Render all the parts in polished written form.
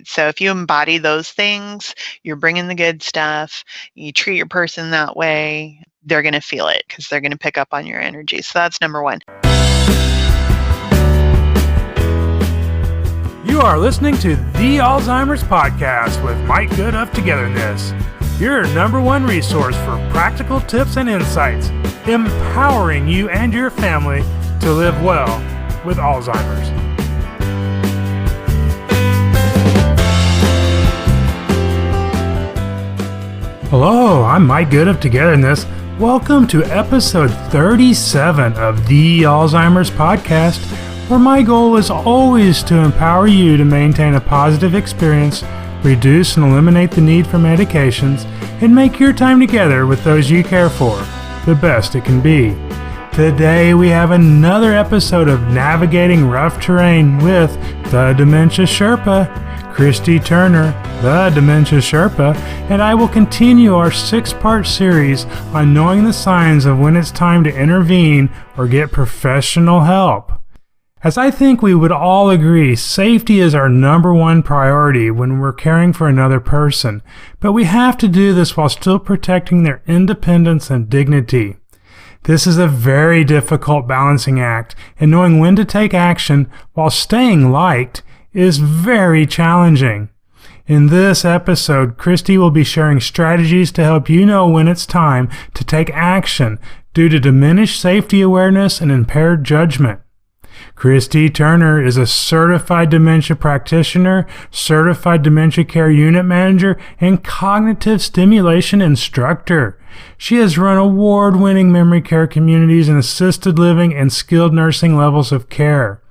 So if you embody those things, you're bringing the good stuff, you treat your person that way, they're going to feel it because they're going to pick up on your energy. So that's number one. You are listening to The Alzheimer's Podcast with Mike Good of Togetherness, your number one resource for practical tips and insights, empowering you and your family to live well with Alzheimer's. Hello, I'm Mike Good of Togetherness. Welcome to episode 37 of The Alzheimer's Podcast, where my goal is always to empower you to maintain a positive experience, reduce and eliminate the need for medications, and make your time together with those you care for the best it can be. Today we have another episode of Navigating Rough Terrain with the Dementia Sherpa, Christy Turner, the Dementia Sherpa, and I will continue our 6-part series on knowing the signs of when it's time to intervene or get professional help. As I think we would all agree, safety is our number one priority when we're caring for another person, but we have to do this while still protecting their independence and dignity. This is a very difficult balancing act, and knowing when to take action while staying liked is very challenging. In this episode, Christy will be sharing strategies to help you know when it's time to take action due to diminished safety awareness and impaired judgment. Christy Turner is a Certified Dementia Practitioner, Certified Dementia Care Unit Manager, and Cognitive Stimulation Instructor. She has run award-winning memory care communities in assisted living and skilled nursing levels of care.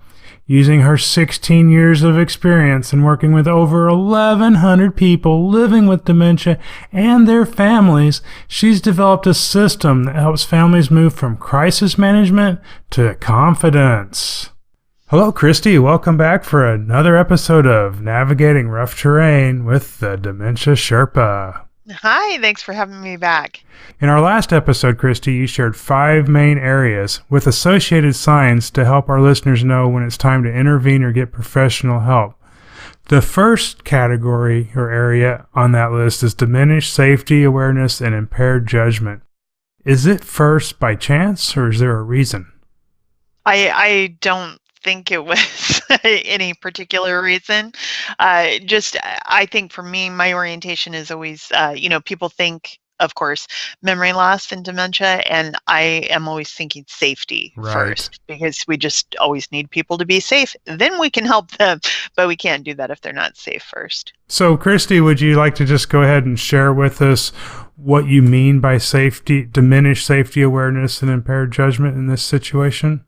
Using her 16 years of experience and working with over 1,100 people living with dementia and their families, she's developed a system that helps families move from crisis management to confidence. Hello, Christy. Welcome back for another episode of Navigating Rough Terrain with the Dementia Sherpa. Hi, thanks for having me back. In our last episode, Christy, you shared 5 main areas with associated signs to help our listeners know when it's time to intervene or get professional help. The first category or area on that list is diminished safety awareness and impaired judgment. Is it first by chance or is there a reason? I don't think it was any particular reason. I think for me, my orientation is always, people think, of course, memory loss and dementia, and I am always thinking safety first, because we just always need people to be safe. Then we can help them, but we can't do that if they're not safe first. So, Christy, would you like to just go ahead and share with us what you mean by diminished safety awareness and impaired judgment in this situation?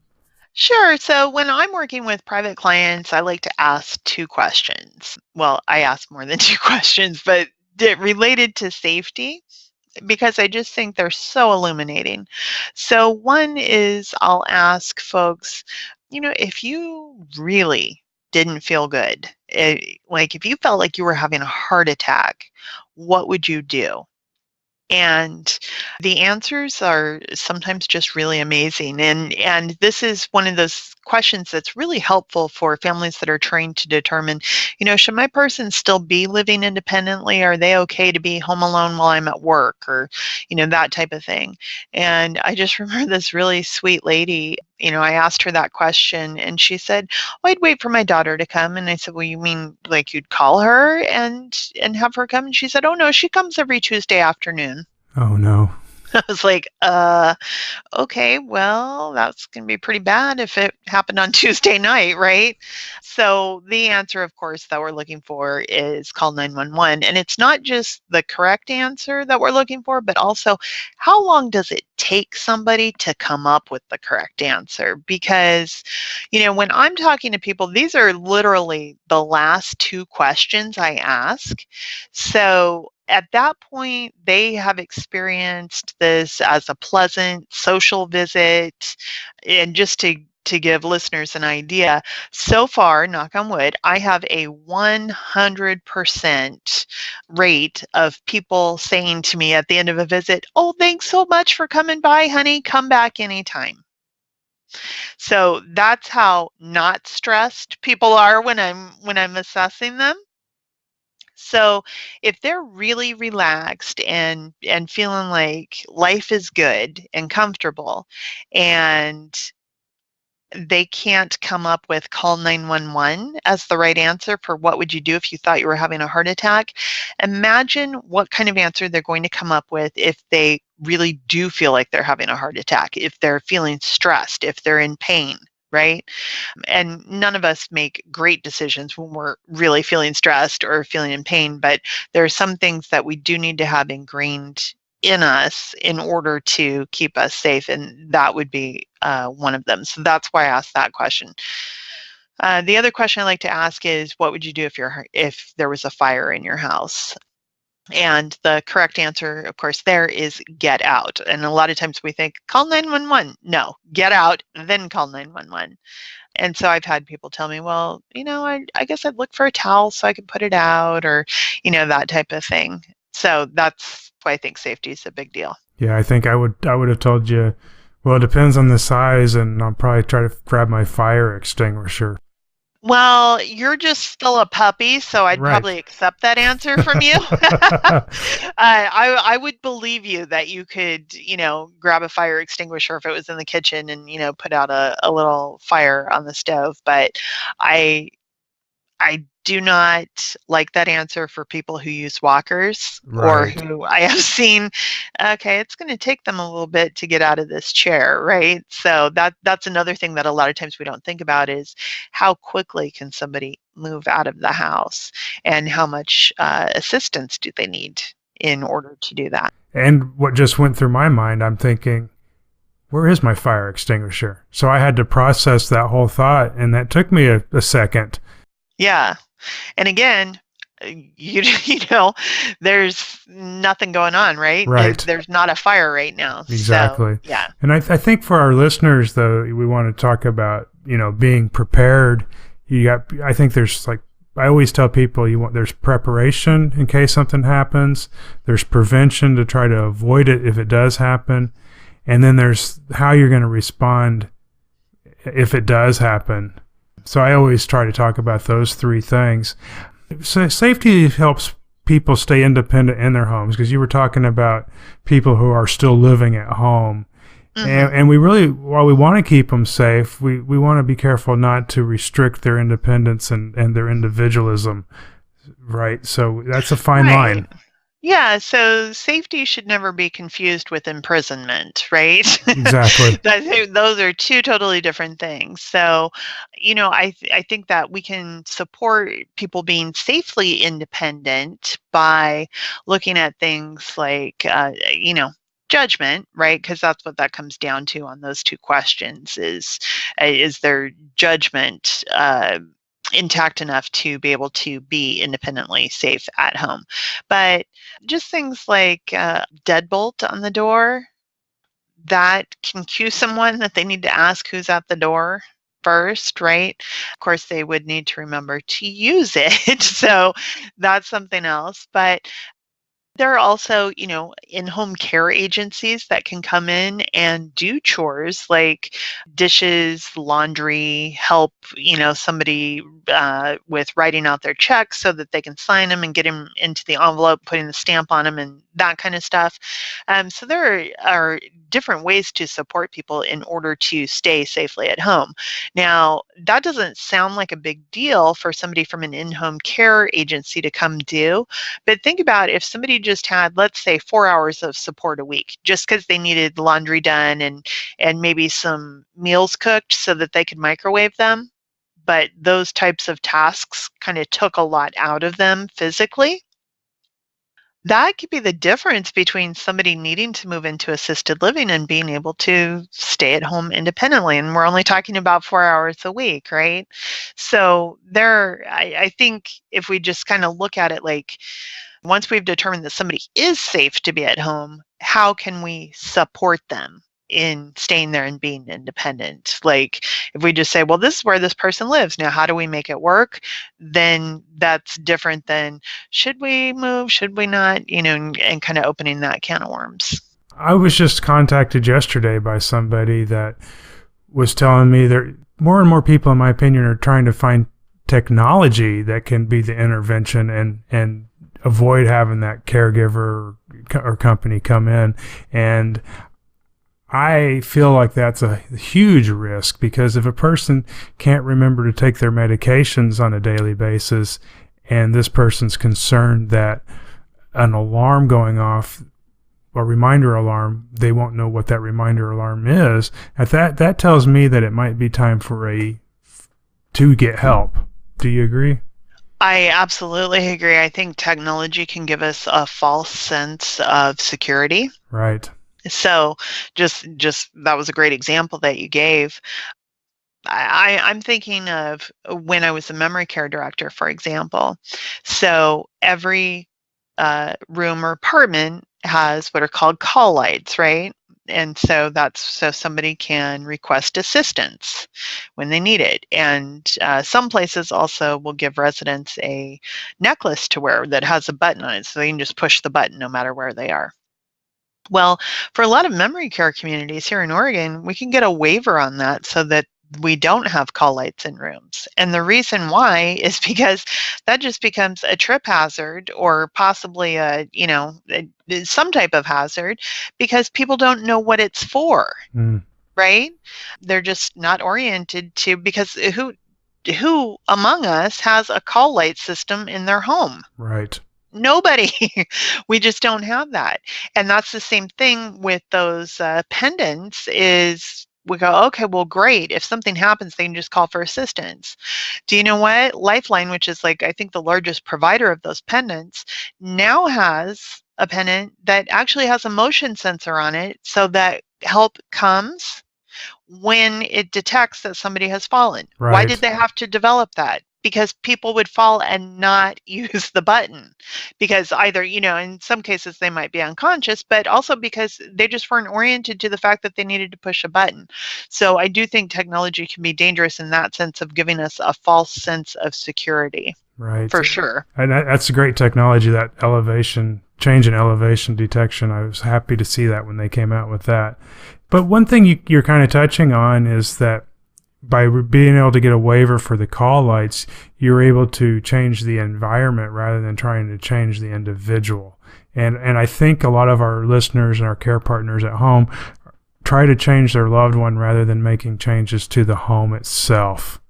Sure. So when I'm working with private clients, I like to ask 2 questions. Well, I ask more than 2 questions, but related to safety, because I just think they're so illuminating. So one is I'll ask folks, if you really didn't feel good, like if you felt like you were having a heart attack, what would you do? And the answers are sometimes just really amazing. And this is one of those questions that's really helpful for families that are trained to determine, should my person still be living independently? Are they okay to be home alone while I'm at work? Or, that type of thing. And I just remember this really sweet lady, I asked her that question and she said, "Oh, I'd wait for my daughter to come." And I said, "Well, you mean like you'd call her and have her come?" And she said, "Oh no, she comes every Tuesday afternoon." Oh no. I was like, okay, well, that's going to be pretty bad if it happened on Tuesday night, right? So the answer, of course, that we're looking for is call 911. And it's not just the correct answer that we're looking for, but also how long does it take somebody to come up with the correct answer? Because, when I'm talking to people, these are literally the last 2 questions I ask. So at that point, they have experienced this as a pleasant social visit. And just to give listeners an idea, so far, knock on wood, I have a 100% rate of people saying to me at the end of a visit, "Oh, thanks so much for coming by, honey. Come back anytime." So that's how not stressed people are when I'm assessing them. So if they're really relaxed and feeling like life is good and comfortable, and they can't come up with call 911 as the right answer for what would you do if you thought you were having a heart attack, imagine what kind of answer they're going to come up with if they really do feel like they're having a heart attack, if they're feeling stressed, if they're in pain, right? And none of us make great decisions when we're really feeling stressed or feeling in pain, but there are some things that we do need to have ingrained in us in order to keep us safe, and that would be one of them. So that's why I asked that question. The other question I like to ask is, what would you do if there was a fire in your house? And the correct answer, of course, there is get out. And a lot of times we think, call 911. No, get out, then call 911. And so I've had people tell me, well, I guess I'd look for a towel so I could put it out, or, that type of thing. So that's why I think safety is a big deal. Yeah, I think I would have told you, well, it depends on the size, and I'll probably try to grab my fire extinguisher. Well, you're just still a puppy, so I'd probably accept that answer from you. I would believe you that you could, grab a fire extinguisher if it was in the kitchen and, put out a little fire on the stove. But I do not like that answer for people who use walkers, or who I have seen, okay, it's going to take them a little bit to get out of this chair, right? So that's another thing that a lot of times we don't think about is how quickly can somebody move out of the house, and how much assistance do they need in order to do that. And what just went through my mind, I'm thinking, where is my fire extinguisher? So I had to process that whole thought, and that took me a second. Yeah. And again, there's nothing going on, right? Right. There's not a fire right now. Exactly. So, yeah. And I think for our listeners, though, we want to talk about, being prepared. I think there's I always tell people there's preparation in case something happens. There's prevention to try to avoid it if it does happen. And then there's how you're going to respond if it does happen. So I always try to talk about those three things. So safety helps people stay independent in their homes, because you were talking about people who are still living at home. Mm-hmm. And we really, while we want to keep them safe, we want to be careful not to restrict their independence and their individualism, right? So that's a fine line. Yeah, so safety should never be confused with imprisonment, right? Exactly. Those are two totally different things. So, I think that we can support people being safely independent by looking at things like, judgment, right? Because that's what that comes down to on those two questions is their judgment intact enough to be able to be independently safe at home. But just things like deadbolt on the door, that can cue someone that they need to ask who's at the door first, right? Of course, they would need to remember to use it. So that's something else. But there are also, in-home care agencies that can come in and do chores like dishes, laundry, help, somebody with writing out their checks so that they can sign them and get them into the envelope, putting the stamp on them and that kind of stuff. So there are different ways to support people in order to stay safely at home. Now, that doesn't sound like a big deal for somebody from an in-home care agency to come do, but think about if somebody just had, let's say, 4 hours of support a week, just because they needed laundry done and maybe some meals cooked so that they could microwave them, but those types of tasks kind of took a lot out of them physically. That could be the difference between somebody needing to move into assisted living and being able to stay at home independently. And we're only talking about 4 hours a week, right? So I think if we just kind of look at it like, once we've determined that somebody is safe to be at home, how can we support them in staying there and being independent? Like, if we just say, well, this is where this person lives, now how do we make it work? Then that's different than, should we move, should we not, and kind of opening that can of worms. I was just contacted yesterday by somebody that was telling me that more and more people, in my opinion, are trying to find technology that can be the intervention and avoid having that caregiver or company come in. And I feel like that's a huge risk, because if a person can't remember to take their medications on a daily basis, and this person's concerned that an alarm going off, a reminder alarm, they won't know what that reminder alarm is. That tells me that it might be time to get help. Do you agree? I absolutely agree. I think technology can give us a false sense of security. Right. So just that was a great example that you gave. I'm thinking of when I was a memory care director, for example. So every room or apartment has what are called call lights, right? And so that's so somebody can request assistance when they need it. And some places also will give residents a necklace to wear that has a button on it, so they can just push the button no matter where they are. Well, for a lot of memory care communities here in Oregon, we can get a waiver on that so that we don't have call lights in rooms. And the reason why is because that just becomes a trip hazard, or possibly some type of hazard, because people don't know what it's for, right? They're just not oriented to, because who among us has a call light system in their home? Right. Nobody. We just don't have that. And that's the same thing with those pendants. Is we go, okay, well, great. If something happens, they can just call for assistance. Do you know what? Lifeline, which is like, I think, the largest provider of those pendants, now has a pendant that actually has a motion sensor on it, so that help comes when it detects that somebody has fallen. Right. Why did they have to develop that? Because people would fall and not use the button, because either, in some cases they might be unconscious, but also because they just weren't oriented to the fact that they needed to push a button. So I do think technology can be dangerous in that sense of giving us a false sense of security. Right. For sure. And that's a great technology, that change in elevation detection. I was happy to see that when they came out with that. But one thing you're kind of touching on is that by being able to get a waiver for the call lights, you're able to change the environment rather than trying to change the individual. And I think a lot of our listeners and our care partners at home try to change their loved one rather than making changes to the home itself.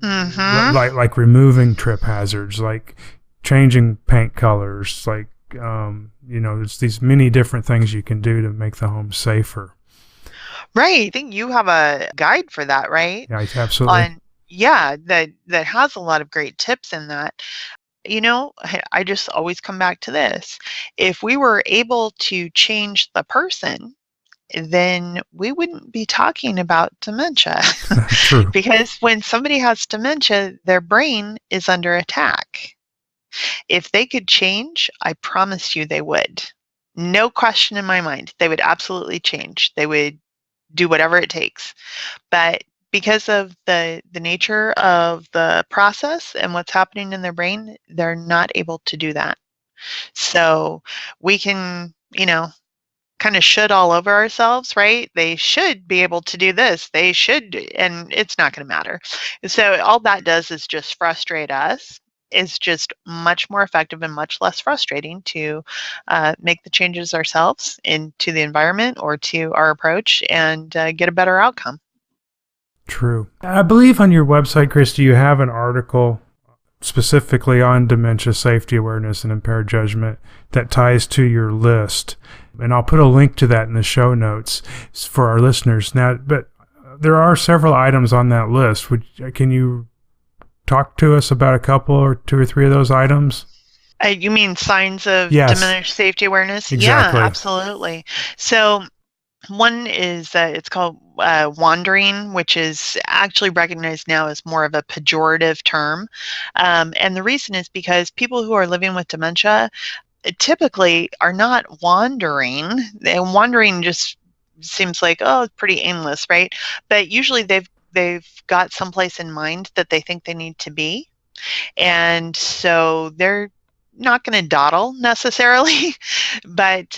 Mm-hmm. Like removing trip hazards, like changing paint colors, like there's these many different things you can do to make the home safer. Right. I think you have a guide for that, right? Yeah, absolutely. That has a lot of great tips in that. I just always come back to this. If we were able to change the person, then we wouldn't be talking about dementia. True. Because when somebody has dementia, their brain is under attack. If they could change, I promise you they would. No question in my mind. They would absolutely change. They would do whatever it takes. But because of the nature of the process and what's happening in their brain, they're not able to do that. So we can, kind of should all over ourselves, right? They should be able to do this. They should, and it's not going to matter. So all that does is just frustrate us. It's just much more effective and much less frustrating to make the changes ourselves into the environment or to our approach and get a better outcome. True. I believe on your website, Christy, you have an article specifically on dementia safety awareness and impaired judgment that ties to your list. And I'll put a link to that in the show notes for our listeners. Now, but there are several items on that list. Can you talk to us about a couple or two or three of those items? You mean signs of diminished safety awareness? Exactly. Yeah, absolutely. So one is it's called wandering, which is actually recognized now as more of a pejorative term. And the reason is because people who are living with dementia typically are not wandering. And wandering just seems like, oh, it's pretty aimless, right? But usually they've got someplace in mind that they think they need to be. And so they're not going to dawdle necessarily, but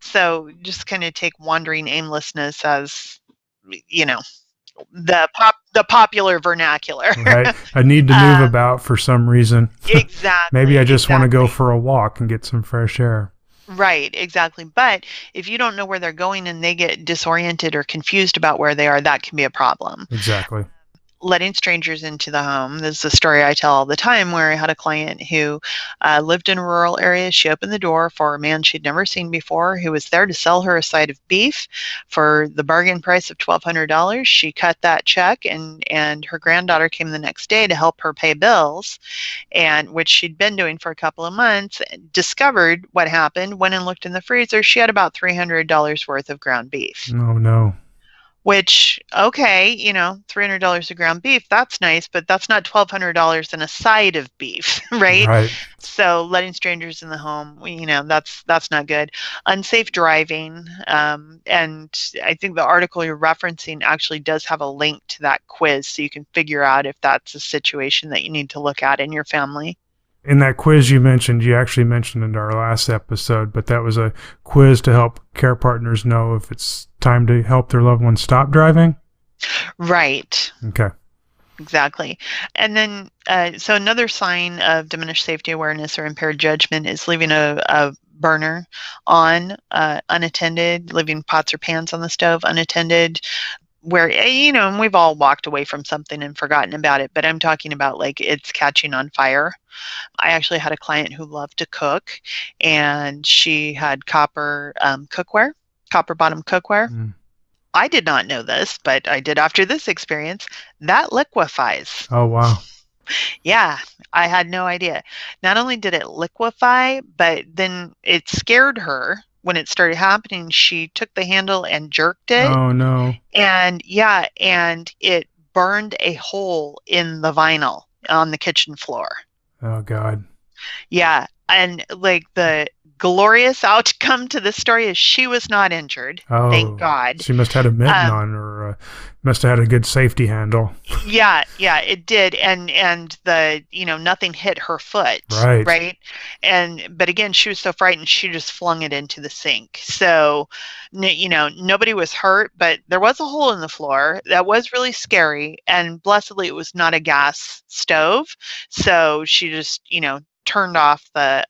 so just kind of take wandering aimlessness as, the the popular vernacular. Right. I need to move about for some reason. Exactly. Maybe I just want to go for a walk and get some fresh air. Right, exactly. But if you don't know where they're going and they get disoriented or confused about where they are, that can be a problem. Exactly. Letting strangers into the home. This is a story I tell all the time where I had a client who lived in a rural area. She opened the door for a man she'd never seen before who was there to sell her a side of beef for the bargain price of $1,200. She cut that check, and her granddaughter came the next day to help her pay bills, and which she'd been doing for a couple of months. Discovered what happened, went and looked in the freezer. She had about $300 worth of ground beef. Oh, no. Which, okay, $300 a ground beef, that's nice, but that's not $1,200 in a side of beef, right? Right. So letting strangers in the home, that's not good. Unsafe driving, and I think the article you're referencing actually does have a link to that quiz, so you can figure out if that's a situation that you need to look at in your family. In that quiz you actually mentioned in our last episode, but that was a quiz to help care partners know if it's time to help their loved one stop driving? Right. Okay. Exactly. And then, so another sign of diminished safety awareness or impaired judgment is leaving a burner on unattended, leaving pots or pans on the stove unattended, where, and we've all walked away from something and forgotten about it, but I'm talking about like it's catching on fire. I actually had a client who loved to cook, and she had copper bottom cookware. Mm. I did not know this, but I did after this experience. That liquefies. Oh, wow. Yeah, I had no idea. Not only did it liquefy, but then it scared her. When it started happening, she took the handle and jerked it. Oh, no. And it burned a hole in the vinyl on the kitchen floor. Oh, God. Yeah. And like the glorious outcome to this story is she was not injured. Oh, thank God. She must have had a mitten on, or must have had a good safety handle. Yeah, it did. And the, nothing hit her foot. Right. But again, she was so frightened, she just flung it into the sink. So, nobody was hurt, but there was a hole in the floor. That was really scary. And blessedly, it was not a gas stove. So she just, turned off the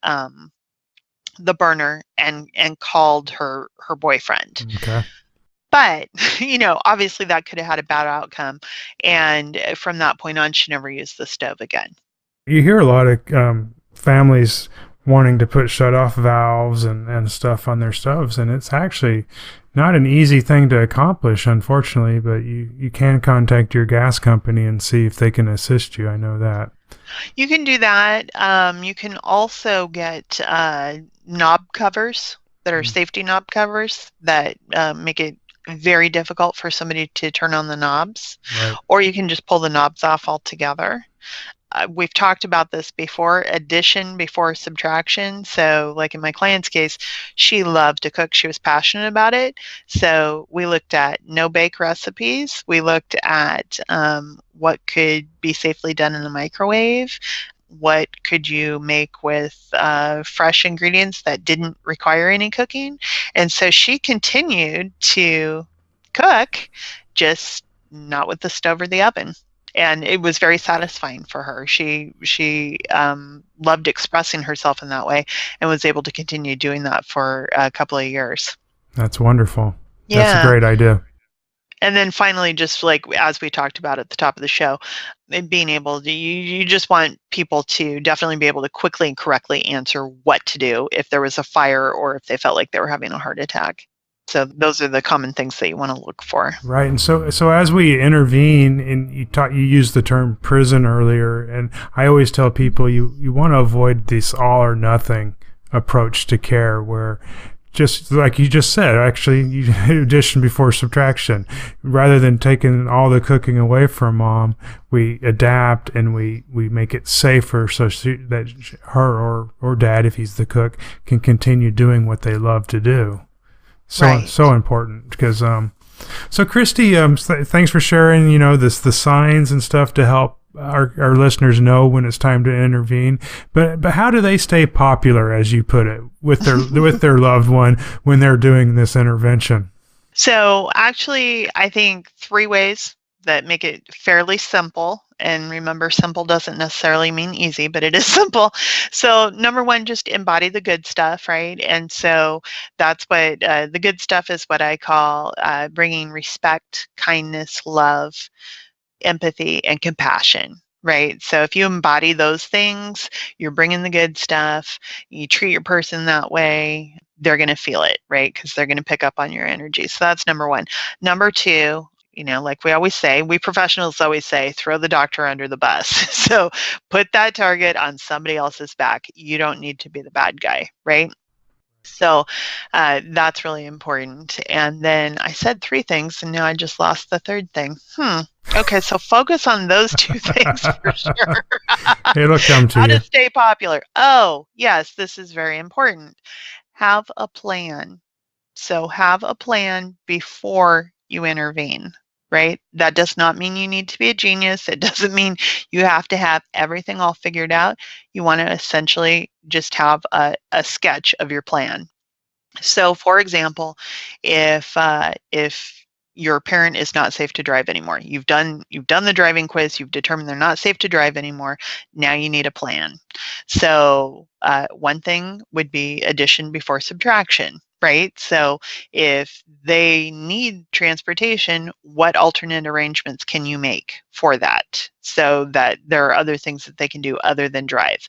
burner and called her boyfriend. Okay. But, obviously that could have had a bad outcome. And from that point on, she never used the stove again. You hear a lot of families wanting to put shut-off valves and stuff on their stoves, and it's actually not an easy thing to accomplish, unfortunately, but you can contact your gas company and see if they can assist you. I know that. You can do that. You can also get knob covers that are safety knob covers that make it very difficult for somebody to turn on the knobs. Right. Or you can just pull the knobs off altogether. We've talked about this before, addition before subtraction. So like in my client's case, she loved to cook. She was passionate about it. So we looked at no-bake recipes. We looked at what could be safely done in the microwave. What could you make with fresh ingredients that didn't require any cooking? And so she continued to cook, just not with the stove or the oven. And it was very satisfying for her. She loved expressing herself in that way and was able to continue doing that for a couple of years. That's wonderful. Yeah. That's a great idea. And then finally, just like as we talked about at the top of the show, being able to, you just want people to definitely be able to quickly and correctly answer what to do if there was a fire or if they felt like they were having a heart attack. So those are the common things that you want to look for. Right. And so as we intervene, and you used the term prison earlier, and I always tell people you want to avoid this all or nothing approach to care, where just like you just said, actually, addition before subtraction. Rather than taking all the cooking away from mom, we adapt and we make it safer so that her or dad, if he's the cook, can continue doing what they love to do. So important because so Christy, thanks for sharing the signs and stuff to help our listeners know when it's time to intervene. But how do they stay popular, as you put it, with their loved one when they're doing this intervention? So actually, I think 3 ways that make it fairly simple. And remember, simple doesn't necessarily mean easy, but it is simple. So number one, just embody the good stuff, right? And so that's what the good stuff is, what I call bringing respect, kindness, love, empathy, and compassion. Right. So if you embody those things, you're bringing the good stuff, you treat your person that way, they're going to feel it, right? Because they're going to pick up on your energy. So that's number one. Number two, like we always say, we professionals always say, throw the doctor under the bus. So put that target on somebody else's back. You don't need to be the bad guy, right? So that's really important. And then I said 3 things, and now I just lost the third thing. Okay, so focus on those 2 things for sure. It'll come to How you. to stay popular. Oh, yes, this is very important. Have a plan. So have a plan before you intervene, right? That does not mean you need to be a genius. It doesn't mean you have to have everything all figured out. You want to essentially just have a sketch of your plan. So, for example, if your parent is not safe to drive anymore, you've done the driving quiz, you've determined they're not safe to drive anymore. Now you need a plan. So, one thing would be addition before subtraction. Right? So if they need transportation, what alternate arrangements can you make for that so that there are other things that they can do other than drive?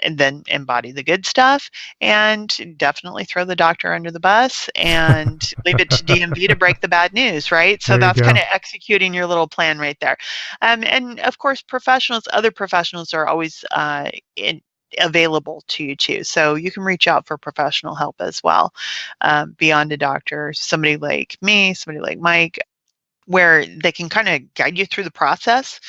And then embody the good stuff, and definitely throw the doctor under the bus and leave it to DMV to break the bad news, right? So that's kind of executing your little plan right there. And of course, other professionals are always available to you too. So you can reach out for professional help as well, beyond a doctor, somebody like me, somebody like Mike, where they can kind of guide you through the process.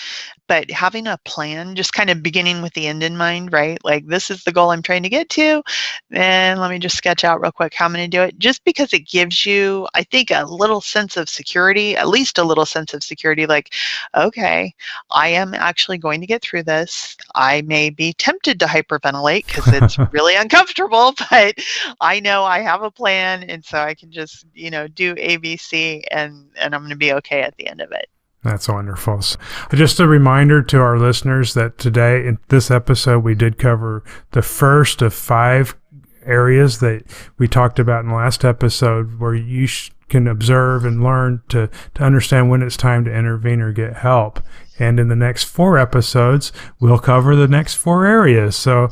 But having a plan, just kind of beginning with the end in mind, right? Like, this is the goal I'm trying to get to. And let me just sketch out real quick how I'm going to do it. Just because it gives you, I think, a little sense of security, at least a little sense of security, like, okay, I am actually going to get through this. I may be tempted to hyperventilate because it's really uncomfortable, but I know I have a plan. And so I can just, do ABC, and I'm going to be okay at the end of it. That's wonderful. So just a reminder to our listeners that today in this episode, we did cover the first of 5 areas that we talked about in the last episode where you can observe and learn to understand when it's time to intervene or get help. And in the next 4 episodes, we'll cover the next 4 areas. So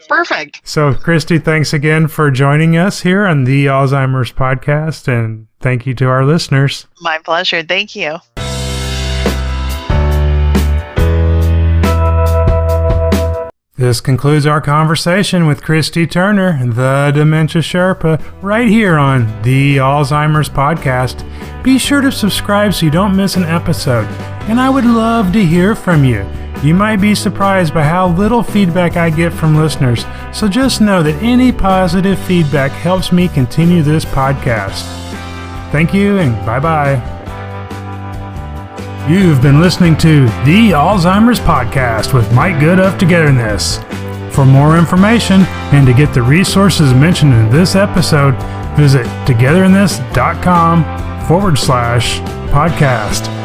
perfect. So Christy, thanks again for joining us here on the Alzheimer's Podcast. And thank you to our listeners. My pleasure. Thank you. This concludes our conversation with Christy Turner, the Dementia Sherpa, right here on the Alzheimer's Podcast. Be sure to subscribe so you don't miss an episode, and I would love to hear from you. You might be surprised by how little feedback I get from listeners, so just know that any positive feedback helps me continue this podcast. Thank you, and bye-bye. You've been listening to the Alzheimer's Podcast with Mike Good of Togetherness. For more information and to get the resources mentioned in this episode, visit togetherness.com/podcast.